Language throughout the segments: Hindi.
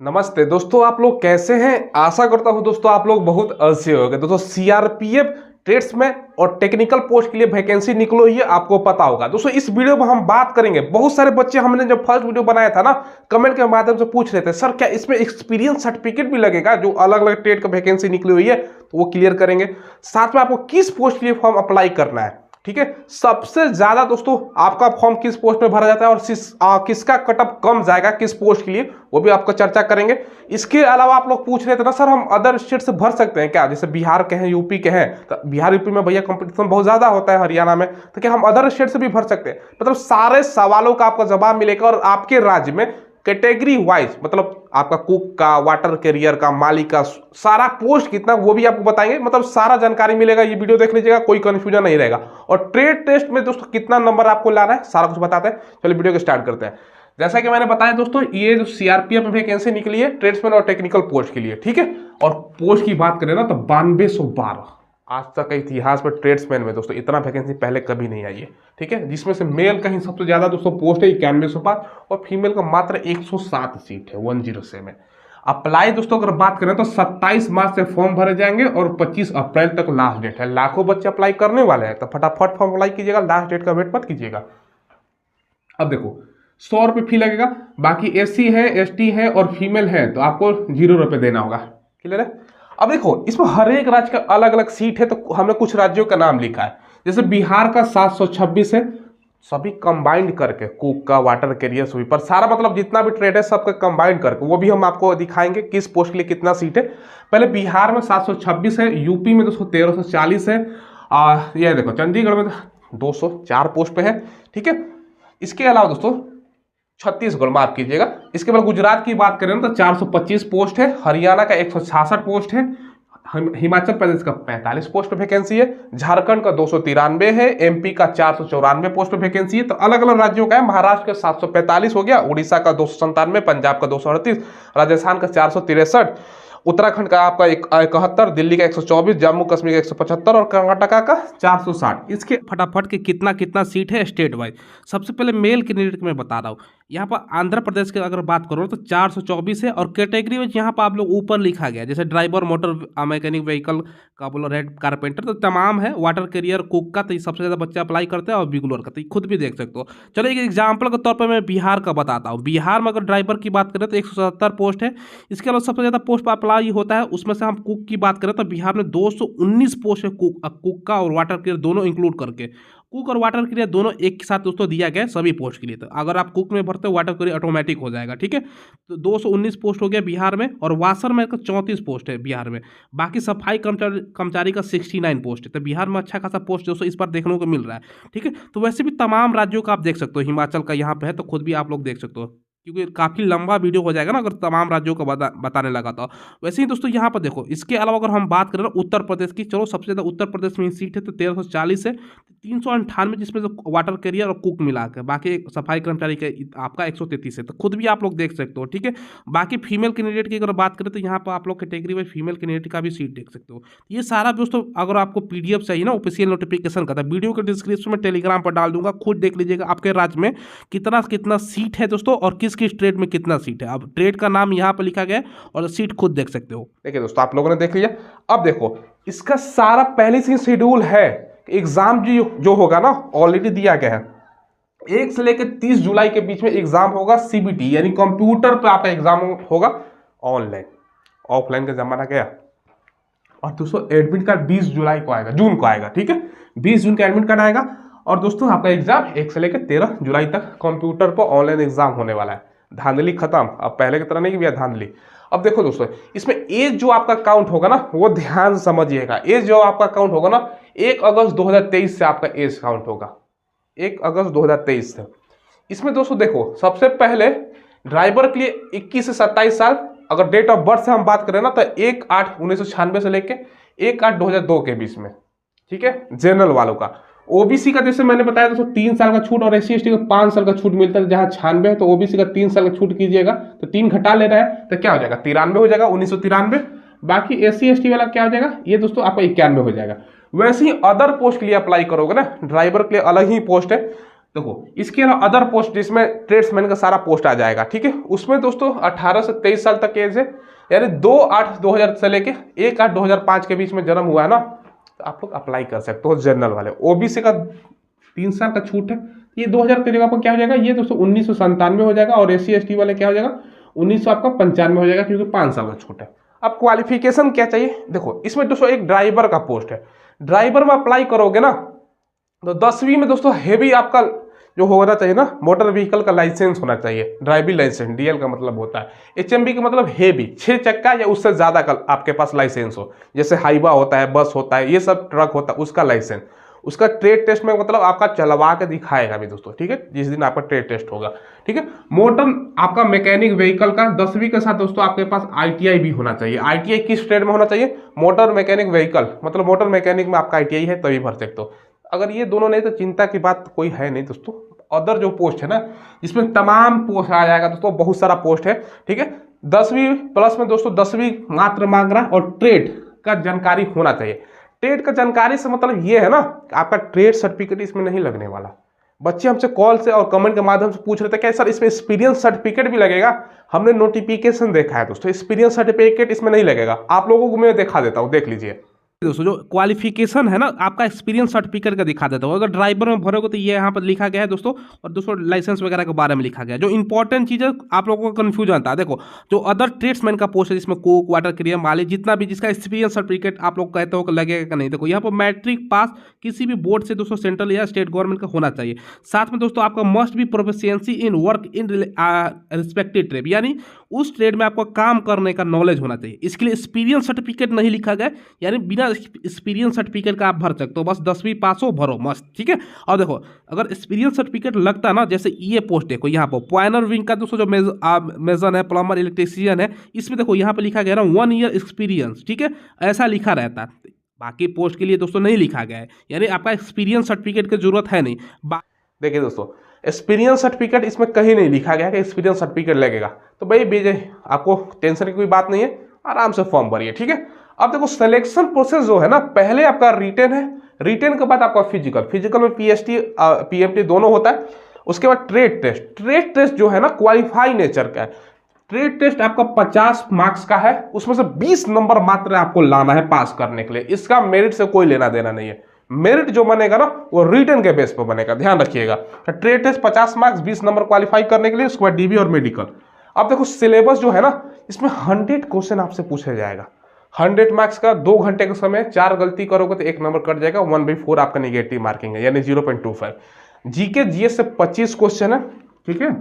नमस्ते दोस्तों, आप लोग कैसे हैं। आशा करता हूं दोस्तों आप लोग बहुत अच्छे होंगे। दोस्तों सीआरपीएफ ट्रेड्समैन और टेक्निकल पोस्ट के लिए वैकेंसी निकलो, ये आपको पता होगा। दोस्तों इस वीडियो में हम बात करेंगे, बहुत सारे बच्चे हमने जब फर्स्ट वीडियो बनाया था ना, कमेंट के माध्यम से पूछ रहे थे सर क्या इसमें एक्सपीरियंस सर्टिफिकेट भी लगेगा, जो अलग अलग ट्रेड का वैकेंसी निकली हुई है तो वो क्लियर करेंगे। साथ में आपको किस पोस्ट के लिए फॉर्म अप्लाई करना है, ठीक है। सबसे ज्यादा दोस्तों आपका फॉर्म किस पोस्ट में भरा जाता है और किसका कटअप कम जाएगा किस पोस्ट के लिए, वो भी आपको चर्चा करेंगे। इसके अलावा आप लोग पूछ रहे थे ना सर हम अदर स्टेट से भर सकते हैं क्या, जैसे बिहार के हैं, यूपी के हैं, तो बिहार यूपी में भैया कंपटीशन बहुत ज्यादा होता है, हरियाणा में, तो क्या हम अदर स्टेट से भी भर सकते हैं। मतलब सारे सवालों का आपका जवाब मिलेगा और आपके राज्य में कैटेगरी वाइज, मतलब आपका कुक का, वाटर कैरियर का, माली का, सारा पोस्ट कितना वो भी आपको बताएंगे। मतलब सारा जानकारी मिलेगा, ये वीडियो देख लीजिएगा, कोई कंफ्यूजन नहीं रहेगा। और ट्रेड टेस्ट में दोस्तों कितना नंबर आपको लाना है सारा कुछ बताते हैं। चलिए वीडियो को स्टार्ट करते हैं। जैसा कि मैंने बताया दोस्तों, ये जो सीआरपीएफ में वैकेंसी निकली है ट्रेड्समैन और टेक्निकल पोस्ट के लिए, ठीक है। और पोस्ट की बात करें ना तो 9212 आज तक इतिहास में ट्रेड्समैन में दोस्तों इतना वैकेंसी पहले कभी नहीं आई है, ठीक है। जिसमें से मेल का ही सबसे ज्यादा दोस्तों पोस्ट है 9105 और फीमेल का मात्र 107 सीट है 107 में। अप्लाई दोस्तों अगर बात करें तो 27 मार्च से फॉर्म भरे जाएंगे और 25 अप्रैल तक लास्ट डेट है। लाखों बच्चे अप्लाई करने वाले हैं, तो फटाफट फॉर्म अप्लाई कीजिएगा, लास्ट डेट का वेट मत कीजिएगा। अब देखो 100 रुपये फी लगेगा, बाकी एससी है, एसटी है और फीमेल है तो आपको 0 रुपये देना होगा, क्लियर है। अब देखो इसमें हर एक राज्य का अलग अलग सीट है, तो हमने कुछ राज्यों का नाम लिखा है। जैसे बिहार का 726 है, सभी कंबाइंड करके, कुक का, वाटर कैरियर, स्वीपर, सारा मतलब जितना भी ट्रेड है सबका कंबाइंड करके, वो भी हम आपको दिखाएंगे किस पोस्ट के लिए कितना सीट है। पहले बिहार में 726 है, यूपी में दोस्तों 1340 है, ये देखो चंडीगढ़ में 204 पोस्ट पे है, ठीक है। इसके अलावा दोस्तों छत्तीसगढ़ माफ कीजिएगा, इसके बाद गुजरात की बात करें तो 425 पोस्ट है, हरियाणा का 166 पोस्ट है, हिमाचल प्रदेश का 45 पोस्ट पे वैकेंसी है, झारखंड का 293 है, एमपी का 494 पोस्ट पे वैकेंसी है। तो अलग अलग राज्यों का है, महाराष्ट्र का 745 हो गया, उड़ीसा का 297, पंजाब का 238, राजस्थान का 463, उत्तराखंड का आपका 71, दिल्ली का 124, जम्मू कश्मीर का 175 और कर्नाटका का 460। इसके फटाफट के कितना कितना सीट है स्टेट वाइज। सबसे पहले मेल कैंडिडेट में बता रहा हूँ, यहाँ पर आंध्र प्रदेश की अगर बात करो तो 424 है और कैटेगरी में यहाँ पर आप लोग ऊपर लिखा गया जैसे ड्राइवर, मोटर मैकेनिक, व्हीकल का बोलो, रेड कारपेंटर, तो तमाम है। वाटर कैरियर, कुक का तो सबसे ज़्यादा बच्चे अप्लाई करते हैं और बिगुलर का तो खुद भी देख सकते हो। चलो एक एग्जाम्पल के तौर पर मैं बिहार का बताता हूँ। बिहार में अगर ड्राइवर की बात करें तो 177 पोस्ट है। इसके अलावा सबसे ज़्यादा पोस्ट पर अप्लाई होता है, उसमें से हम कुक की बात करें तो बिहार में 219 पोस्ट है कुक का और वाटर कैरियर दोनों इंक्लूड करके। कुक और वाटर कैरियर दोनों एक साथ दोस्तों दिया गया सभी पोस्ट के लिए। तो अगर आप कुक में भरते हो वाटर कैरियर ऑटोमेटिक हो जाएगा, ठीक है। तो 219 पोस्ट हो गया बिहार में और वाशर में 34 पोस्ट है बिहार में। बाकी सफाई कर्मचारी का 69 पोस्ट है। तो बिहार में अच्छा खासा पोस्ट दोस्तों इस बार देखने को मिल रहा है, ठीक है। तो वैसे भी तमाम राज्यों का आप देख सकते हो, हिमाचल का यहाँ पे है तो खुद भी आप लोग देख सकते हो, क्योंकि काफ़ी लंबा वीडियो हो जाएगा ना अगर तमाम राज्यों का बताने लगा तो। वैसे ही दोस्तों यहाँ पर देखो, इसके अलावा अगर हम बात करें ना उत्तर प्रदेश की, चलो सबसे ज़्यादा उत्तर प्रदेश में सीट है तो 1340 है, 398 जिसमें से वाटर कैरियर और कुक मिला के, बाकी सफाई कर्मचारी के आपका 133 है। तो खुद भी आप लोग देख सकते हो, ठीक है। बाकी फीमेल कैंडिडेट की अगर बात करें तो यहाँ पर आप लोग कैटेगरी में फीमेल कैंडिडेट का भी सीट देख सकते हो। ये सारा दोस्तों अगर आपको पीडीएफ चाहिए ना ऑफिशियल नोटिफिकेशन का, तो वीडियो के डिस्क्रिप्शन में टेलीग्राम पर डाल दूंगा, खुद देख लीजिएगा आपके राज्य में कितना कितना सीट है दोस्तों और किस किस ट्रेड में कितना सीट है। अब ट्रेड का नाम यहाँ पर लिखा गया है और सीट खुद देख सकते हो। देखिए दोस्तों आप लोगों ने देख लिया। अब देखो इसका सारा पहले से शेड्यूल है, एग्जाम जो होगा ना ऑलरेडी दिया गया है। 1 से लेकर 30 जुलाई के बीच में एग्जाम होगा, सीबीटी यानी कंप्यूटर पे आपका एग्जाम होगा, ऑनलाइन। ऑफलाइन का जमाना गया। और दोस्तों एडमिट कार्ड 20 जुलाई को आएगा, जून को आएगा, ठीक है। 20 जून का एडमिट कार्ड आएगा और दोस्तों आपका एग्जाम 1 से लेकर 13 जुलाई तक कंप्यूटर पर ऑनलाइन एग्जाम होने वाला है। धांधली खत्म, अब पहले की तरह नहीं कि भैया धांधली। अब देखो दोस्तों इसमें एज जो आपका काउंट होगा ना वो ध्यान से समझिएगा। एज जो आपका काउंट होगा ना 1 अगस्त 2023 से आपका एज काउंट होगा, 1 अगस्त 2023 से। इसमें दोस्तों देखो सबसे पहले ड्राइवर के लिए 21 से 27 साल, अगर डेट ऑफ बर्थ से हम बात करें ना तो 1/8/1996 से लेके 1/8/2002 के बीच में, ठीक है। जनरल वालों का, ओबीसी का जैसे मैंने बताया दोस्तों 3 साल का छूट और एससी एसटी का 5 साल का छूट मिलता है। जहां 96 है तो ओबीसी का 3 साल का छूट कीजिएगा तो 3 घटा ले रहा है तो क्या हो जाएगा 93 हो जाएगा, 1993। बाकी एससी एसटी वाला क्या हो जाएगा, ये दोस्तों आपका 91 हो जाएगा। वैसे ही अदर पोस्ट के लिए अप्लाई करोगे ना, ड्राइवर के लिए अलग ही पोस्ट है, देखो इसके अलावा अदर पोस्ट जिसमें ट्रेड्समैन का सारा पोस्ट आ जाएगा, ठीक है। उसमें दोस्तों 18 से 23 साल तक एज है, यानी 2/8/2000 से लेके 1/8/2005 के बीच में जन्म हुआ है ना, तो आप लोग अप्लाई कर सकते हो जनरल वाले। ओबीसी का 3 साल का छूट है, ये 2000 की जगह पर क्या हो जाएगा, ये दोस्तों 1997 हो जाएगा। और SC ST वाले क्या हो जाएगा, 1995 हो जाएगा, क्योंकि 5 साल का छूट है। अब क्वालिफिकेशन क्या चाहिए, देखो इसमें दोस्तों एक ड्राइवर का पोस्ट है। ड्राइवर में अप्लाई करोगे ना तो 10वीं में दोस्तों हेवी आपका जो होना चाहिए ना, मोटर व्हीकल का लाइसेंस होना चाहिए, ड्राइविंग लाइसेंस, DL का मतलब होता है। HMV का मतलब हेवी, 6 चक्का या उससे ज्यादा का आपके पास लाइसेंस हो, जैसे हाईवा होता है, बस होता है, ये सब ट्रक होता है, उसका लाइसेंस। उसका ट्रेड टेस्ट में मतलब आपका चलवा के दिखाएगा भी दोस्तों, ठीक है, जिस दिन आपका ट्रेड टेस्ट होगा, ठीक है। मोटर आपका मैकेनिक व्हीकल का 10वीं के साथ दोस्तों आपके पास ITI भी होना चाहिए। ITI किस ट्रेड में होना चाहिए, मोटर मैकेनिक व्हीकल, मतलब मोटर मैकेनिक में आपका ITI है तभी भर सकते हो। अगर ये दोनों नहीं तो चिंता की बात कोई है नहीं दोस्तों। अदर जो पोस्ट है ना, इसमें तमाम पोस्ट आ जाएगा दोस्तों, बहुत सारा पोस्ट है, ठीक है। 10वीं प्लस में दोस्तों 10वीं मात्र मांग रहा है, और ट्रेड का जानकारी होना चाहिए। ट्रेड का जानकारी से मतलब ये है ना, आपका ट्रेड सर्टिफिकेट इसमें नहीं लगने वाला। बच्चे हमसे कॉल से और कमेंट के माध्यम से पूछ रहे थे क्या सर इसमें एक्सपीरियंस सर्टिफिकेट भी लगेगा। हमने नोटिफिकेशन देखा है दोस्तों, एक्सपीरियंस सर्टिफिकेट इसमें नहीं लगेगा। आप लोगों को मैं दिखा देता हूँ, देख लीजिए दोस्तों। जो क्वालिफिकेशन है ना, आपका एक्सपीरियंस सर्टिफिकेट का दिखा देता हूँ। अगर ड्राइवर में भरोगे तो ये यहाँ पर लिखा गया है दोस्तों, और दोस्तों लाइसेंस वगैरह के बारे में लिखा गया है। जो इंपॉर्टेंट चीज़ है आप लोगों को कंफ्यूजन था, देखो जो अदर ट्रेड्समैन का पोस्ट है, जिसमें कुक, वाटर क्रियर, माली, जितना भी जिसका एक्सपीरियंस सर्टिफिकेट आप लोग कहते हो कि लगेगा कि नहीं, देखो यहाँ पर मैट्रिक पास किसी भी बोर्ड से दोस्तों सेंट्रल या स्टेट गवर्नमेंट का होना चाहिए। साथ में दोस्तों आपका मस्ट भी proficiency in work in respective trade, यानी उस ट्रेड में आपको काम करने का नॉलेज होना चाहिए। इसके लिए एक्सपीरियंस सर्टिफिकेट नहीं लिखा गया, यानी बिना एक्सपीरियंस सर्टिफिकेट का आप भर सकते हो, बस 10वीं पास हो, भरो मस्त, ठीक है। और देखो अगर एक्सपीरियंस सर्टिफिकेट लगता ना, जैसे ये पोस्ट देखो यहाँ पर प्लानर विंग का दोस्तों जो मेजन है, प्लम्बर, इलेक्ट्रीशियन है, इसमें देखो यहाँ पर लिखा गया ना 1 ईयर एक्सपीरियंस, ठीक है, ऐसा लिखा रहता है। बाकी पोस्ट के लिए दोस्तों नहीं लिखा गया है, यानी आपका एक्सपीरियंस सर्टिफिकेट की जरूरत है नहीं। देखिए दोस्तों एक्सपीरियंस सर्टिफिकेट इसमें कहीं नहीं लिखा गया कि एक्सपीरियंस सर्टिफिकेट लगेगा, तो भाई बेजे आपको टेंशन की कोई बात नहीं है, आराम से फॉर्म भरिए, ठीक है। अब देखो सिलेक्शन प्रोसेस जो है ना, पहले आपका रिटन है, रिटन के बाद आपका फिजिकल, फिजिकल में PST PMT दोनों होता है। उसके बाद ट्रेड टेस्ट, ट्रेड टेस्ट जो है ना क्वालिफाई नेचर का है। ट्रेड टेस्ट आपका 50 मार्क्स का है, उसमें से 20 नंबर मात्र आपको लाना है पास करने के लिए। इसका मेरिट से कोई लेना देना नहीं है। मेरिट जो बनेगा ना वो रिटन के बेस पर बनेगा, ध्यान रखिएगा। तो trade test 50 marks, 20 number qualify करने के लिए, उसके बाद DB और मेडिकल। अब देखो सिलेबस जो है ना, इसमें 100 क्वेश्चन आपसे पूछा जाएगा। 100 मार्क्स का 2 घंटे का समय, 4 गलती करोगे तो 1 नंबर कट जाएगा, 1/4 आपका निगेटिव मार्किंग है, यानी 0.25। GK GS से 25 क्वेश्चन है, ठीक है।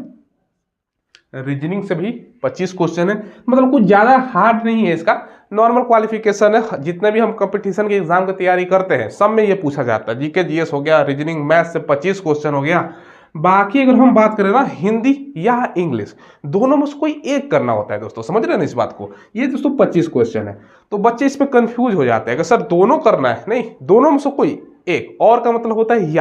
रीजनिंग से भी 25 क्वेश्चन है, मतलब कुछ ज्यादा हार्ड नहीं है इसका, नॉर्मल क्वालिफिकेशन है। जितने भी हम कंपटीशन के एग्जाम की तैयारी करते हैं सब में ये पूछा जाता है। GK GS हो गया, रीजनिंग मैथ से 25 क्वेश्चन हो गया। बाकी अगर हम बात करें ना हिंदी या इंग्लिश, दोनों में से कोई एक करना होता है दोस्तों, समझ रहे हैं ना इस बात को। ये दोस्तों 25 क्वेश्चन है, तो बच्चे इसमें कंफ्यूज हो जाते हैं कि सर दोनों करना है, नहीं, दोनों में से कोई एक। और का मतलब होता है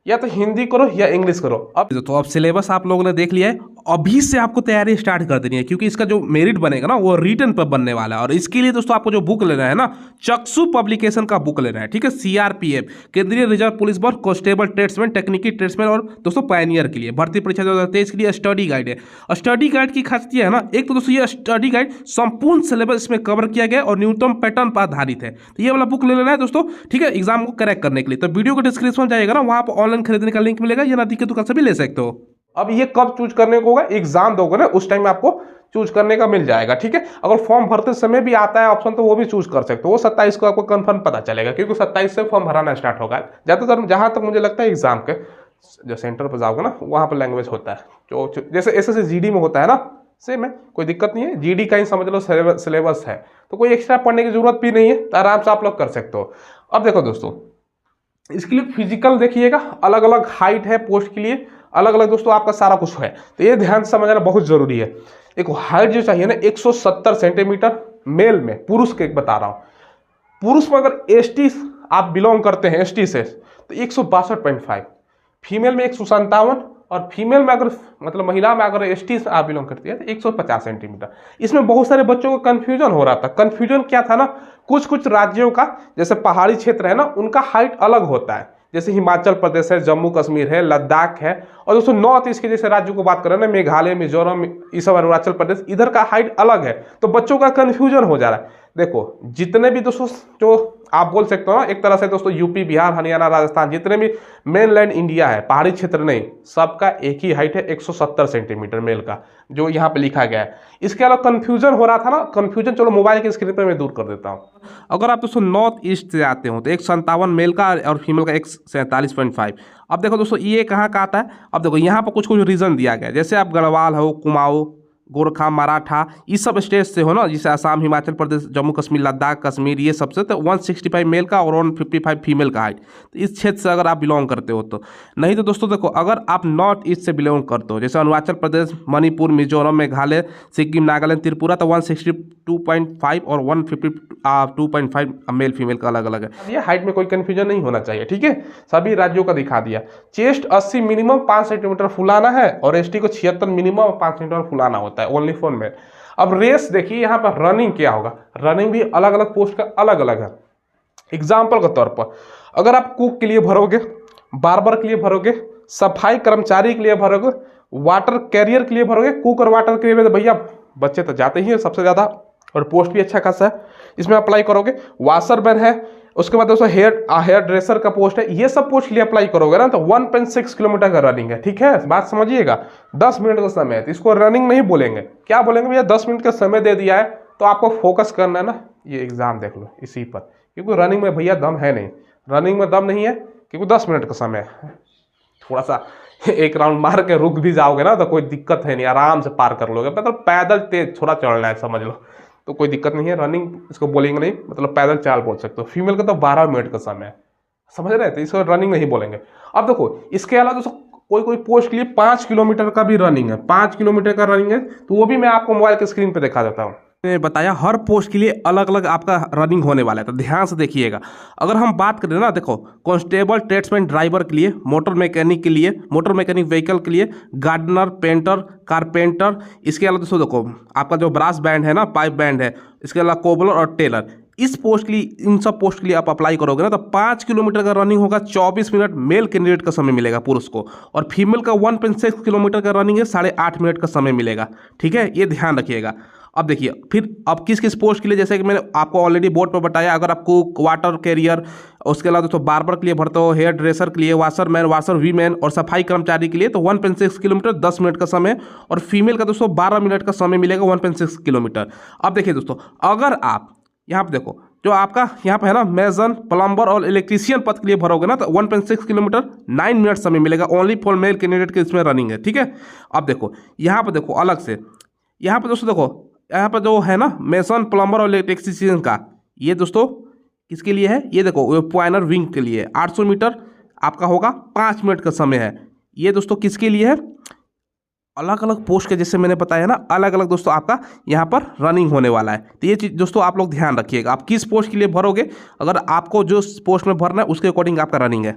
या तो हिंदी करो या इंग्लिश करो। अब तो अब सिलेबस आप लोगों ने देख लिया है, अभी से आपको तैयारी स्टार्ट कर देनी है, क्योंकि इसका जो मेरिट बनेगा ना वो रिटन पर बनने वाला है। और इसके लिए दोस्तों आपको जो बुक लेना है ना, चक्षु पब्लिकेशन का बुक लेना है, ठीक है। CRPF केंद्रीय रिजर्व पुलिस बल, कांस्टेबल ट्रेड्समैन, टेक्निकल ट्रेड्समैन और दोस्तों पायनियर के लिए भर्ती परीक्षा 2023 के लिए स्टडी गाइड है। और स्टडी गाइड की खासियत है ना, एक तो दोस्तों ये स्टडी गाइड संपूर्ण सिलेबस इसमें कवर किया गया और न्यूनतम पैटर्न पर आधारित है। तो ये वाला बुक ले लेना है दोस्तों, ठीक है, एग्जाम को करेक्ट करने के लिए। तो वीडियो को डिस्क्रिप्शन जाएगा ना, वहां पर ऑनलाइन खरीदने का लिंक मिलेगा, या नदी की दुकान से भी ले सकते हो। अब ये कब चूज करने को होगा, एग्जाम दोगे ना उस टाइम आपको चूज करने का मिल जाएगा, ठीक है। अगर फॉर्म भरते समय भी आता है ऑप्शन तो वो भी चूज कर सकते हो। वो 27 को आपको कंफर्म पता चलेगा, क्योंकि 27 से फॉर्म भराना स्टार्ट होगा। ज्यादातर जहां तक मुझे लगता है एग्जाम के जो सेंटर पर जाओगे ना, वहां पर लैंग्वेज होता है जो जैसे SSC GD में होता है ना, सेम है, कोई दिक्कत नहीं है। GD का ही समझ लो सिलेबस है, तो कोई एक्स्ट्रा पढ़ने की जरूरत भी नहीं है, तो आराम से आप लोग कर सकते हो। अब देखो दोस्तों इसके लिए फिजिकल देखिएगा, अलग अलग हाइट है पोस्ट के लिए, अलग अलग दोस्तों आपका सारा कुछ है, तो ये ध्यान से समझना बहुत जरूरी है। देखो हाइट जो चाहिए ना 170 सेंटीमीटर मेल में, पुरुष के बता रहा हूँ। पुरुष में अगर ST आप बिलोंग करते हैं ST से तो 162.5, फीमेल में 157, और फीमेल में अगर मतलब महिला में अगर ST से आप बिलोंग करती है तो 150 सेंटीमीटर। इसमें बहुत सारे बच्चों को कंफ्यूजन हो रहा था। कंफ्यूजन क्या था ना, कुछ राज्यों का जैसे पहाड़ी क्षेत्र है ना, उनका हाइट अलग होता है, जैसे हिमाचल प्रदेश है, जम्मू कश्मीर है, लद्दाख है। और दोस्तों नॉर्थ ईस्ट के जैसे राज्यों को बात करें ना, मेघालय, मिजोरम, ये सब, अरुणाचल प्रदेश, इधर का हाइट अलग है, तो बच्चों का कंफ्यूजन हो जा रहा है। देखो जितने भी दोस्तों जो आप बोल सकते हो ना एक तरह से दोस्तों, यूपी, बिहार, हरियाणा, राजस्थान, जितने भी मेनलैंड इंडिया है, पहाड़ी क्षेत्र नहीं, सबका एक ही हाइट है 170 सेंटीमीटर मेल का, जो यहाँ पे लिखा गया है। इसके अलावा कंफ्यूजन हो रहा था ना, कंफ्यूजन चलो मोबाइल की स्क्रीन पर मैं दूर कर देता हूँ। अगर आप दोस्तों नॉर्थ ईस्ट से आते हो तो 157 मेल का और फीमेल का 147.5। अब देखो दोस्तों ये कहाँ का आता है, अब देखो यहाँ पर कुछ कुछ रीजन दिया गया है, जैसे आप गढ़वाल हो, कुमाऊं, गोरखा, मराठा, इस सब स्टेट से हो ना, जैसे असम, हिमाचल प्रदेश, जम्मू कश्मीर, लद्दाख, कश्मीर, ये सबसे, तो 165 मेल का और 155 फीमेल का हाइट, तो इस क्षेत्र से अगर आप बिलोंग करते हो तो। नहीं तो दोस्तों देखो, अगर आप नॉर्थ ईस्ट से बिलोंग करते हो, जैसे अरुणाचल प्रदेश, मणिपुर, मिजोरम, मेघालय, सिक्किम, नागालैंड, त्रिपुरा, तो 162.5 और 152.5 मेल फीमेल का अलग अलग है। ये हाइट में कोई कंफ्यूजन नहीं होना चाहिए, ठीक है, सभी राज्यों का दिखा दिया। चेस्ट 80 मिनिमम 5 सेंटीमीटर फुलाना है, और एसटी को 76 मिनिमम 5 सेंटीमीटर फुलाना होता है, ओनली फॉर मेल। अब रेस देखिए यहाँ पर रनिंग क्या होगा, रनिंग भी अलग अलग पोस्ट का अलग अलग है। एग्जाम्पल के तौर पर अगर आप कुक के लिए भरोगे, बार्बर के लिए भरोगे, सफाई कर्मचारी के लिए भरोगे, वाटर कैरियर के लिए भरोगे, कुक और वाटर कैरियर में तो भैया बच्चे तो जाते ही हैं सबसे ज़्यादा, और पोस्ट भी अच्छा खासा है, इसमें अप्लाई करोगे। वाशरमैन है, उसके बाद दोस्तों हेयर ड्रेसर का पोस्ट है, ये सब पोस्ट के लिए अप्लाई करोगे ना तो 1.6 किलोमीटर का रनिंग है, ठीक है, बात समझिएगा। 10 मिनट का समय है, तो इसको रनिंग नहीं बोलेंगे, क्या बोलेंगे भैया, 10 मिनट का समय दे दिया है तो आपको फोकस करना है ना, ये एग्जाम देख लो इसी पर, क्योंकि रनिंग में भैया दम है नहीं, रनिंग में दम नहीं है, क्योंकि 10 मिनट का समय है। थोड़ा सा एक राउंड मार के रुक भी जाओगे ना तो कोई दिक्कत है नहीं, आराम से पार कर लोगे, मतलब पैदल तेज थोड़ा चलना है समझ लो, तो कोई दिक्कत नहीं है। रनिंग इसको बोलेंगे नहीं, मतलब पैदल चाल बोल सकते हो। फीमेल का तो 12 मिनट का समय है, समझ रहे हैं, तो इसको रनिंग नहीं बोलेंगे। अब देखो इसके अलावा दोस्तों कोई कोई पोस्ट के लिए 5 किलोमीटर का भी रनिंग है, 5 किलोमीटर का रनिंग है, तो वो भी मैं आपको मोबाइल के स्क्रीन पे दिखा देता हूँ। मैंने बताया हर पोस्ट के लिए अलग अलग आपका रनिंग होने वाला है, तो ध्यान से देखिएगा। अगर हम बात करें ना, देखो कांस्टेबल, ट्रेड्समैन, ड्राइवर के लिए, मोटर मैकेनिक के लिए, मोटर मैकेनिक व्हीकल के लिए, गार्डनर, पेंटर, कारपेंटर, इसके अलावा दोस्तों देखो आपका जो ब्रास बैंड है ना, पाइप बैंड है, इसके अलावा कोबलर और टेलर, इस पोस्ट के लिए, इन सब पोस्ट के लिए आप अप्लाई करोगे ना तो 5 किलोमीटर का रनिंग होगा, 24 मिनट मेल कैंडिडेट का समय मिलेगा पुरुष को, और फीमेल का 1.6 किलोमीटर का रनिंग है, 8.5 मिनट का समय मिलेगा, ठीक है, ये ध्यान रखिएगा। अब देखिए फिर अब किस किस पोस्ट के लिए, जैसे कि मैंने आपको ऑलरेडी बोर्ड पर बताया, अगर आपको वाटर कैरियर, उसके अलावा दोस्तों बार्बर के लिए भरते हो, हेयर ड्रेसर के लिए, वाशरमैन, वाशर वीमैन और सफाई कर्मचारी के लिए तो 1.6 किलोमीटर 10 मिनट का समय, और फीमेल का दोस्तों 12 मिनट का समय मिलेगा, 1.6 किलोमीटर। अब देखिए दोस्तों, अगर आप यहाँ पर देखो जो आपका यहाँ पे है ना, मेजन, प्लम्बर और इलेक्ट्रीशियन पद के लिए भरोगे ना तो 1.6 किलोमीटर 9 मिनट समय मिलेगा, ओनली फॉर मेल कैंडिडेट के इसमें रनिंग है, ठीक है। अब देखो यहाँ पे देखो अलग से, यहाँ पे दोस्तों देखो यहाँ पर जो है ना मेसन, प्लम्बर और इलेक्ट्रीशियन का, ये दोस्तों किसके लिए है, ये देखो प्वाइनर विंग के लिए 800 मीटर आपका होगा, 5 मिनट का समय है। ये दोस्तों किसके लिए है, अलग अलग पोस्ट के, जैसे मैंने बताया ना, अलग अलग दोस्तों आपका यहाँ पर रनिंग होने वाला है। तो ये चीज़ दोस्तों आप लोग ध्यान रखिएगा, आप किस पोस्ट के लिए भरोगे, अगर आपको जो पोस्ट में भरना है उसके अकॉर्डिंग आपका रनिंग है।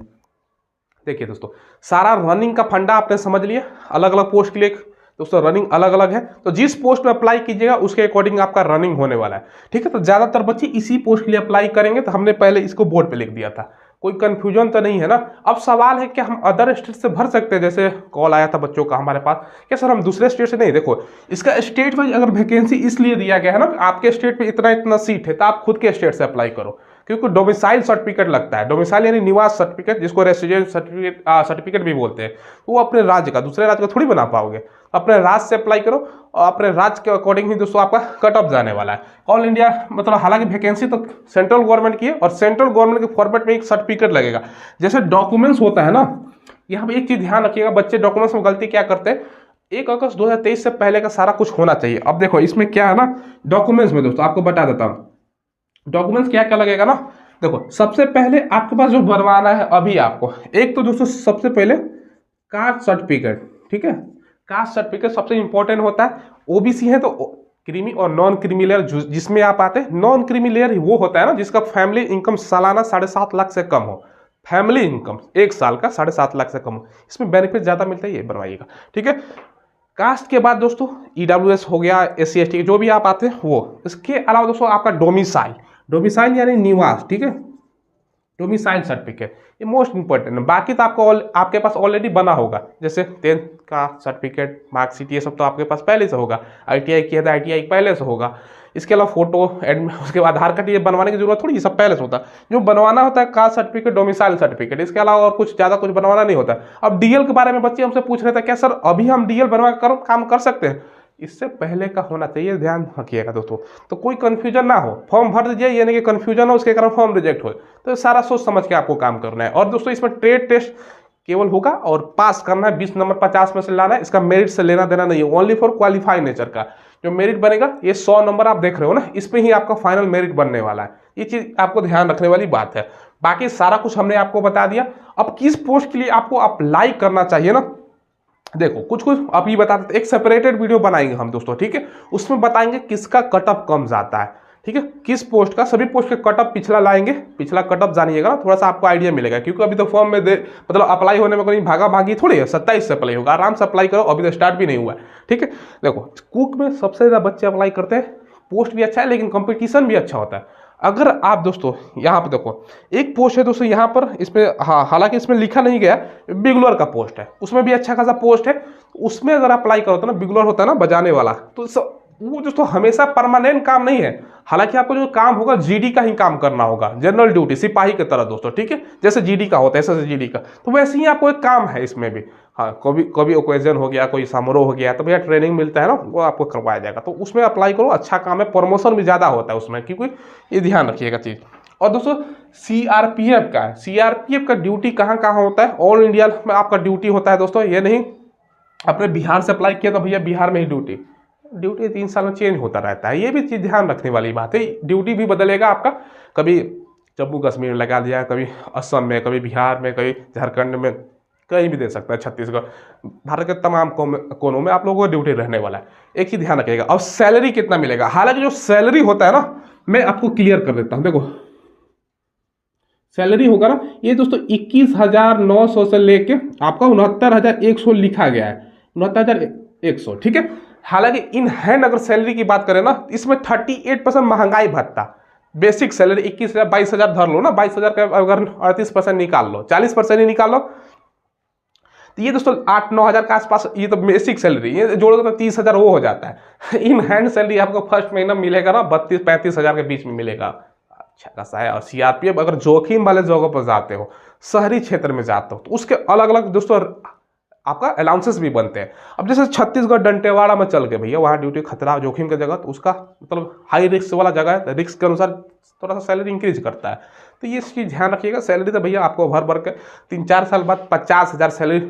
देखिए दोस्तों सारा रनिंग का फंडा आपने समझ लिया, अलग अलग पोस्ट के लिए दोस्तों रनिंग अलग अलग है, तो जिस पोस्ट में अप्लाई कीजिएगा उसके अकॉर्डिंग आपका रनिंग होने वाला है, ठीक है। तो ज़्यादातर बच्चे इसी पोस्ट के लिए अप्लाई करेंगे, तो हमने पहले इसको बोर्ड पे लिख दिया था, कोई कंफ्यूजन तो नहीं है ना। अब सवाल है कि हम अदर स्टेट से भर सकते हैं, जैसे कॉल आया था बच्चों का हमारे पास, क्या सर हम दूसरे स्टेट से नहीं, देखो इसका स्टेट वाइज अगर वैकेंसी इसलिए दिया गया है ना, आपके स्टेट में इतना इतना सीट है तो आप खुद के स्टेट से अप्लाई करो, क्योंकि डोमिसाइल सर्टिफिकेट लगता है, डोमिसाइल यानी निवास सर्टिफिकेट, जिसको रेसिडेंट सर्टिफिकेट भी बोलते हैं, वो अपने राज्य का, दूसरे राज्य का थोड़ी बना पाओगे, अपने राज्य से अप्लाई करो, और अपने राज्य के अकॉर्डिंग ही दोस्तों आपका कट ऑफ जाने वाला है। ऑल इंडिया मतलब हालांकि वैकेंसी तो सेंट्रल गवर्नमेंट की है, और सेंट्रल गवर्नमेंट के फॉर्मेट में एक सर्टिफिकेट लगेगा, जैसे डॉक्यूमेंट्स होता है ना, यहाँ पे एक चीज ध्यान रखिएगा, बच्चे डॉक्यूमेंट्स में गलती क्या करते हैं, 1 अगस्त 2023 से पहले का सारा कुछ होना चाहिए। अब देखो इसमें क्या है ना, डॉक्यूमेंट्स में दोस्तों आपको बता देता हूँ डॉक्यूमेंट्स क्या क्या लगेगा ना। देखो सबसे पहले आपके पास जो बनवाना है अभी आपको, एक तो दोस्तों सबसे पहले कास्ट सर्टिफिकेट, ठीक है, कास्ट सर्टिफिकेट सबसे इंपॉर्टेंट होता है। ओबीसी है तो क्रीमी और नॉन क्रीमी लेयर जिसमें आप आते हैं, नॉन क्रीमी लेयर वो होता है ना जिसका फैमिली इनकम सालाना 7.5 लाख से कम हो, फैमिली इनकम 1 साल का 7.5 लाख से कम हो, इसमें बेनिफिट ज़्यादा मिलता है, ये बनवाइएगा, ठीक है। कास्ट के बाद दोस्तों ईडब्ल्यूएस हो गया, SC ST जो भी आप आते हैं वो। इसके अलावा दोस्तों आपका डोमिसाइल, डोमिसाइल यानी निवास, ठीक है, डोमिसाइल सर्टिफिकेट ये मोस्ट इंपॉर्टेंट है। बाकी तो आपको आपके पास ऑलरेडी बना होगा, जैसे 10th का सर्टिफिकेट, मार्कशीट, ये सब तो आपके पास पहले से होगा। ITI किया था, ITI पहले से होगा। इसके अलावा फोटो उसके बाद आधार कार्ड, ये बनवाने की जरूरत थोड़ी, ये सब पहले से होता है। जो बनवाना होता है कास्ट सर्टिफिकेट, डोमिसाइल सर्टिफिकेट, इसके अलावा और कुछ ज़्यादा कुछ बनवाना नहीं होता। अब DL के बारे में बच्चे हमसे पूछ रहे थे, क्या सर अभी हम DL बनवा कर काम कर सकते हैं? इससे पहले का होना चाहिए, ध्यान रखिएगा दोस्तों। तो कोई कंफ्यूजन ना हो, फॉर्म भर दीजिए, ये नहीं कि कंफ्यूजन हो उसके कारण फॉर्म रिजेक्ट हो। तो सारा सोच समझ के आपको काम करना है। और दोस्तों इसमें ट्रेड टेस्ट केवल होगा और पास करना है, 20 नंबर 50 में से लाना है। इसका मेरिट से लेना देना नहीं है, ओनली फॉर क्वालिफाई नेचर का जो मेरिट बनेगा। ये 100 नंबर आप देख रहे हो ना, इस पे ही आपका फाइनल मेरिट बनने वाला है। ये चीज आपको ध्यान रखने वाली बात है। बाकी सारा कुछ हमने आपको बता दिया। अब किस पोस्ट के लिए आपको अप्लाई करना चाहिए ना, देखो कुछ आप ये बता देते, एक सेपरेटेड वीडियो बनाएंगे हम दोस्तों, ठीक है। उसमें बताएंगे किसका कटअप कम जाता है, ठीक है, किस पोस्ट का, सभी पोस्ट के कटअप पिछला लाएंगे। पिछला कटअप जानिएगा ना, थोड़ा सा आपको आइडिया मिलेगा, क्योंकि अभी तो फॉर्म में मतलब अप्लाई होने में कोई भागा भागी थोड़ी है। 27 से अप्लाई होगा, आराम से अप्लाई करो, अभी तो स्टार्ट भी नहीं हुआ है, ठीक है। देखो कुक में सबसे ज़्यादा बच्चे अप्लाई करते हैं, पोस्ट भी अच्छा है लेकिन कंपटीशन भी अच्छा होता है। अगर आप दोस्तों यहाँ पे देखो, एक पोस्ट है दोस्तों यहाँ पर, इसमें हाँ हालांकि इसमें लिखा नहीं गया, बिगलर का पोस्ट है, उसमें भी अच्छा खासा पोस्ट है। उसमें अगर अप्लाई करो तो ना, बिगलर होता है ना बजाने वाला, तो वो दोस्तों हमेशा परमानेंट काम नहीं है। हालांकि आपको जो काम होगा GD का ही काम करना होगा, जनरल ड्यूटी, सिपाही की तरह दोस्तों, ठीक है। जैसे GD का होता है, ऐसे GD का, तो वैसे ही आपको एक काम है इसमें भी। हाँ, कभी ओकेजन हो गया, कोई समारोह हो गया, तो भैया ट्रेनिंग मिलता है ना, वो आपको करवाया जाएगा। तो उसमें अप्लाई करो, अच्छा काम है, प्रमोशन भी ज़्यादा होता है उसमें, क्योंकि ये ध्यान रखिएगा चीज़। और दोस्तों CRPF का है, CRPF का ड्यूटी कहाँ कहाँ होता है? ऑल इंडिया में आपका ड्यूटी होता है दोस्तों। ये नहीं अपने बिहार से अप्लाई किया तो भैया बिहार में ही ड्यूटी 3 साल में चेंज होता रहता है। ये भी चीज़ ध्यान रखने वाली बात है, ड्यूटी भी बदलेगा आपका। कभी जम्मू कश्मीर में लगा दिया, कभी असम में, कभी बिहार में, कभी झारखंड में, कहीं भी दे सकता है, छत्तीसगढ़, भारत के तमाम कोनों में आप लोगों को ड्यूटी रहने वाला है। एक ही ध्यान रखिएगा। अब सैलरी कितना मिलेगा? हालांकि जो सैलरी होता है ना, मैं आपको क्लियर कर देता हूँ। देखो सैलरी होगा ना, ये दोस्तों 21,900 से लेके आपका 69,100 लिखा गया है, 69,100, ठीक है। हालांकि इन हैंड अगर सैलरी की बात करें ना, इसमें 38% महंगाई भत्ता, बेसिक सैलरी 21,000 22,000 धर लो ना, 22,000 का अगर 38% निकाल लो, 40% ही निकाल लो, तो ये दोस्तों 8-9 हज़ार के आसपास, ये तो बेसिक सैलरी, ये जोड़ोगे तो 30,000 वो हो जाता है। इन हैंड सैलरी आपको फर्स्ट महीना मिलेगा ना 32-35 हज़ार के बीच में मिलेगा, अच्छा खासा है। और CRPF अगर जोखिम वाले जगहों पर जाते हो, शहरी क्षेत्र में जाते हो, तो उसके अलग अलग दोस्तों आपका अलाउंसेस भी बनते हैं। अब जैसे छत्तीसगढ़ डंटेवाड़ा में चल के भैया, वहाँ ड्यूटी खतरा जोखिम की जगह, तो उसका मतलब हाई रिस्क वाला जगह है, रिस्क के अनुसार थोड़ा सा सैलरी इंक्रीज करता है। तो ये चीज़ ध्यान रखिएगा। सैलरी तो भैया आपको भर के 3-4 साल बाद 50,000 सैलरी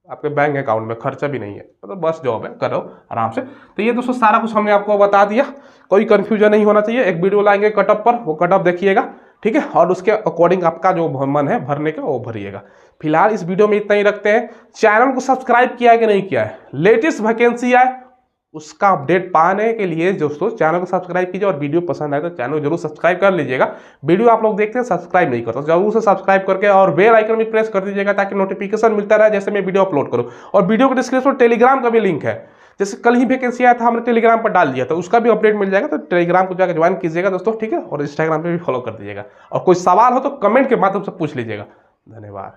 आपके बैंक अकाउंट में, खर्चा भी नहीं है, मतलब बस जॉब है, करो आराम से। तो ये दोस्तों सारा कुछ हमने आपको बता दिया, कोई कंफ्यूजन नहीं होना चाहिए। एक वीडियो लाएंगे कटअप पर, वो कटअप देखिएगा, ठीक है, और उसके अकॉर्डिंग आपका जो मन है भरने का वो भरिएगा। फिलहाल इस वीडियो में इतना ही रखते हैं। चैनल को सब्सक्राइब किया है कि नहीं किया है? लेटेस्ट वैकेंसी आए उसका अपडेट पाने के लिए दोस्तों चैनल को सब्सक्राइब कीजिए, और वीडियो पसंद आए तो चैनल को जरूर सब्सक्राइब कर लीजिएगा। वीडियो आप लोग देखते हैं सब्सक्राइब नहीं करते, जरूर से सब्सक्राइब करके और बेल आइकन भी प्रेस कर दीजिएगा, ताकि नोटिफिकेशन मिलता रहे जैसे मैं वीडियो अपलोड करूँ। और वीडियो के डिस्क्रिप्शन में टेलीग्राम का भी लिंक है, जैसे कल ही वैकेंसी आया था, हमने टेलीग्राम पर डाल दिया, तो उसका भी अपडेट मिल जाएगा। तो टेलीग्राम को जाकर ज्वाइन कीजिएगा दोस्तों, ठीक है, और इंस्टाग्राम पे भी फॉलो कर दीजिएगा। और कोई सवाल हो तो कमेंट के माध्यम से पूछ लीजिएगा। धन्यवाद।